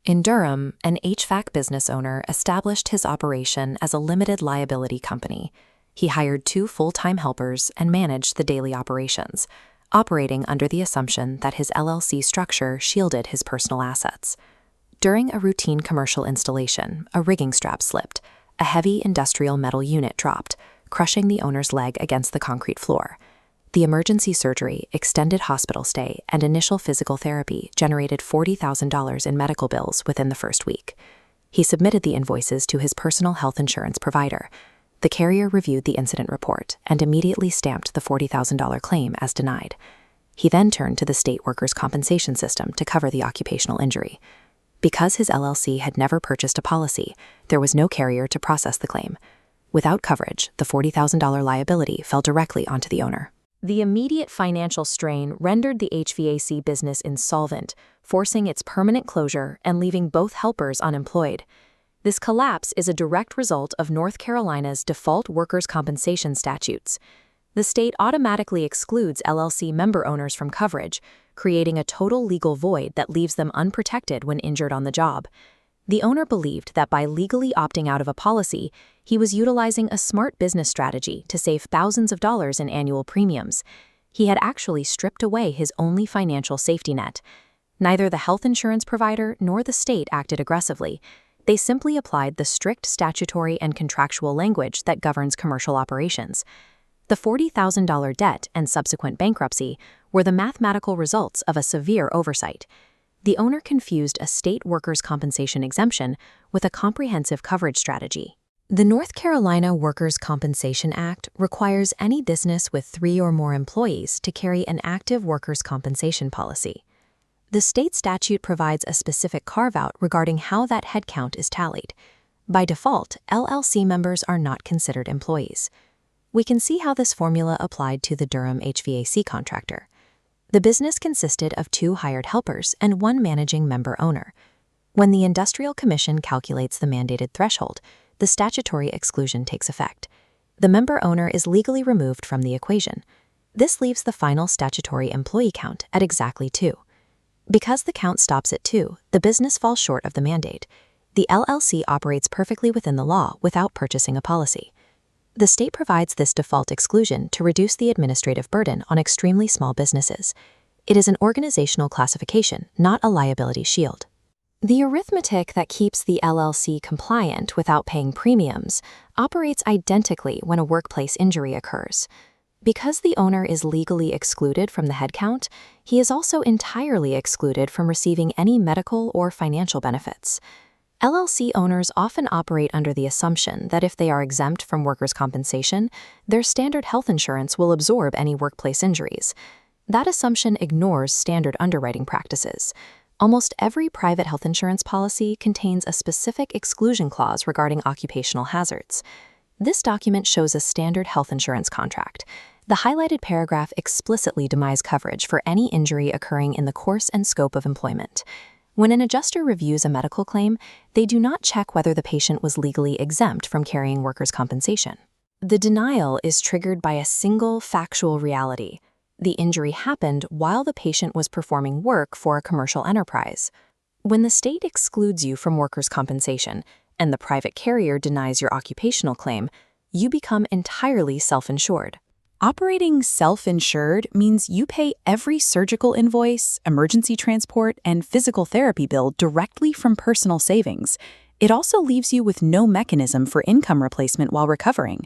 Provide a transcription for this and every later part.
In Durham, an HVAC business owner established his operation as a limited liability company. He hired 2 full-time helpers and managed the daily operations, operating under the assumption that his LLC structure shielded his personal assets. During a routine commercial installation, a rigging strap slipped. A heavy industrial metal unit dropped, crushing the owner's leg against the concrete floor. The emergency surgery, extended hospital stay, and initial physical therapy generated $40,000 in medical bills within the first week. He submitted the invoices to his personal health insurance provider. The carrier reviewed the incident report and immediately stamped the $40,000 claim as denied. He then turned to the state workers' compensation system to cover the occupational injury. Because his LLC had never purchased a policy, there was no carrier to process the claim. Without coverage, the $40,000 liability fell directly onto the owner. The immediate financial strain rendered the HVAC business insolvent, forcing its permanent closure and leaving both helpers unemployed. This collapse is a direct result of North Carolina's default workers' compensation statutes. The state automatically excludes LLC member owners from coverage, creating a total legal void that leaves them unprotected when injured on the job. The owner believed that by legally opting out of a policy, he was utilizing a smart business strategy to save thousands of dollars in annual premiums. He had actually stripped away his only financial safety net. Neither the health insurance provider nor the state acted aggressively. They simply applied the strict statutory and contractual language that governs commercial operations. The $40,000 debt and subsequent bankruptcy were the mathematical results of a severe oversight. The owner confused a state workers' compensation exemption with a comprehensive coverage strategy. The North Carolina Workers' Compensation Act requires any business with 3 or more employees to carry an active workers' compensation policy. The state statute provides a specific carve-out regarding how that headcount is tallied. By default, LLC members are not considered employees. We can see how this formula applied to the Durham HVAC contractor. The business consisted of 2 hired helpers and 1 managing member owner. When the Industrial Commission calculates the mandated threshold, the statutory exclusion takes effect. The member owner is legally removed from the equation. This leaves the final statutory employee count at exactly 2. Because the count stops at 2, the business falls short of the mandate. The LLC operates perfectly within the law without purchasing a policy. The state provides this default exclusion to reduce the administrative burden on extremely small businesses. It is an organizational classification, not a liability shield. The arithmetic that keeps the LLC compliant without paying premiums operates identically when a workplace injury occurs. Because the owner is legally excluded from the headcount, he is also entirely excluded from receiving any medical or financial benefits. LLC owners often operate under the assumption that if they are exempt from workers' compensation, their standard health insurance will absorb any workplace injuries. That assumption ignores standard underwriting practices. Almost every private health insurance policy contains a specific exclusion clause regarding occupational hazards. This document shows a standard health insurance contract. The highlighted paragraph explicitly denies coverage for any injury occurring in the course and scope of employment. When an adjuster reviews a medical claim, they do not check whether the patient was legally exempt from carrying workers' compensation. The denial is triggered by a single factual reality. The injury happened while the patient was performing work for a commercial enterprise. When the state excludes you from workers' compensation and the private carrier denies your occupational claim, you become entirely self-insured. Operating self-insured means you pay every surgical invoice, emergency transport, and physical therapy bill directly from personal savings. It also leaves you with no mechanism for income replacement while recovering.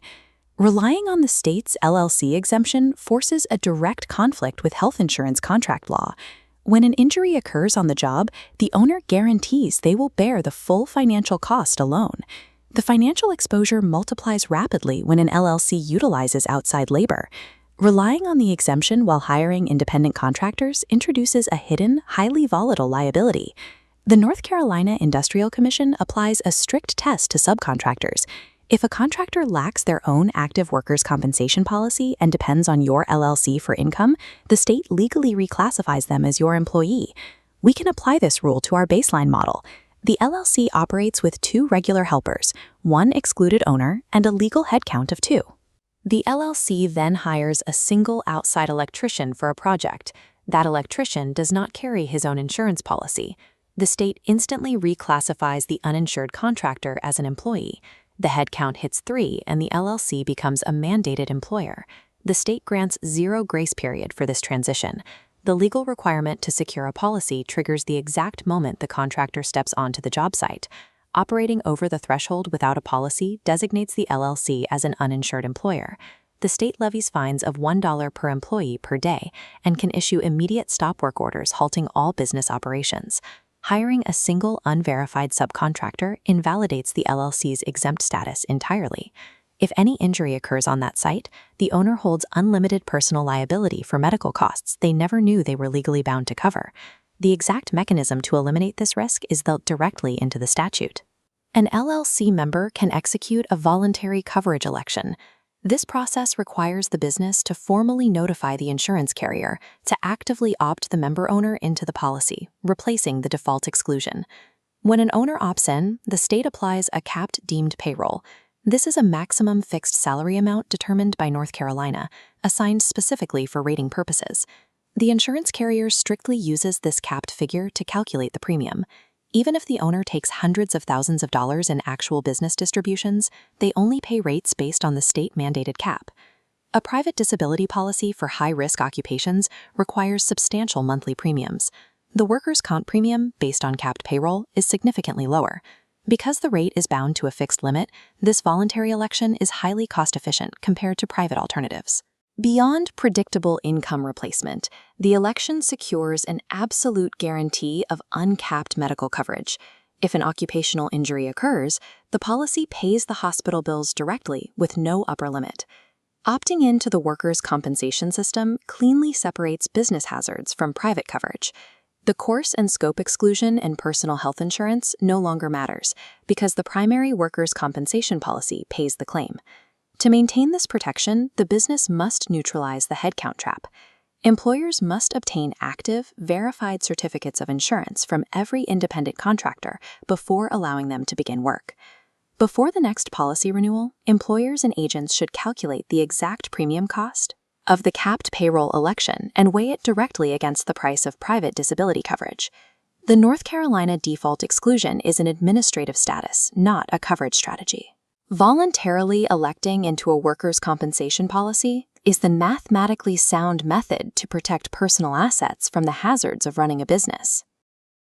Relying on the state's LLC exemption forces a direct conflict with health insurance contract law. When an injury occurs on the job, the owner guarantees they will bear the full financial cost alone. The financial exposure multiplies rapidly when an LLC utilizes outside labor. Relying on the exemption while hiring independent contractors introduces a hidden, highly volatile liability. The North Carolina Industrial Commission applies a strict test to subcontractors. If a contractor lacks their own active workers' compensation policy and depends on your LLC for income, the state legally reclassifies them as your employee. We can apply this rule to our baseline model. The LLC operates with 2 regular helpers, 1 excluded owner, and a legal headcount of 2. The LLC then hires a single outside electrician for a project. That electrician does not carry his own insurance policy. The state instantly reclassifies the uninsured contractor as an employee. The headcount hits 3 and the LLC becomes a mandated employer. The state grants 0 grace period for this transition. The legal requirement to secure a policy triggers the exact moment the contractor steps onto the job site. Operating over the threshold without a policy designates the LLC as an uninsured employer. The state levies fines of $1 per employee per day and can issue immediate stop work orders halting all business operations. Hiring a single unverified subcontractor invalidates the LLC's exempt status entirely. If any injury occurs on that site, the owner holds unlimited personal liability for medical costs they never knew they were legally bound to cover. The exact mechanism to eliminate this risk is built directly into the statute. An LLC member can execute a voluntary coverage election. This process requires the business to formally notify the insurance carrier to actively opt the member owner into the policy, replacing the default exclusion. When an owner opts in, the state applies a capped deemed payroll. This is a maximum fixed salary amount determined by North Carolina, assigned specifically for rating purposes. The insurance carrier strictly uses this capped figure to calculate the premium. Even if the owner takes hundreds of thousands of dollars in actual business distributions, they only pay rates based on the state-mandated cap. A private disability policy for high-risk occupations requires substantial monthly premiums. The workers' comp premium, based on capped payroll, is significantly lower. Because the rate is bound to a fixed limit, this voluntary election is highly cost-efficient compared to private alternatives. Beyond predictable income replacement, the election secures an absolute guarantee of uncapped medical coverage. If an occupational injury occurs, the policy pays the hospital bills directly with no upper limit. Opting into the workers' compensation system cleanly separates business hazards from private coverage. The course and scope exclusion in personal health insurance no longer matters because the primary workers' compensation policy pays the claim. To maintain this protection, the business must neutralize the headcount trap. Employers must obtain active, verified certificates of insurance from every independent contractor before allowing them to begin work. Before the next policy renewal, employers and agents should calculate the exact premium cost of the capped payroll election and weigh it directly against the price of private disability coverage. The North Carolina default exclusion is an administrative status, not a coverage strategy. Voluntarily electing into a workers' compensation policy is the mathematically sound method to protect personal assets from the hazards of running a business.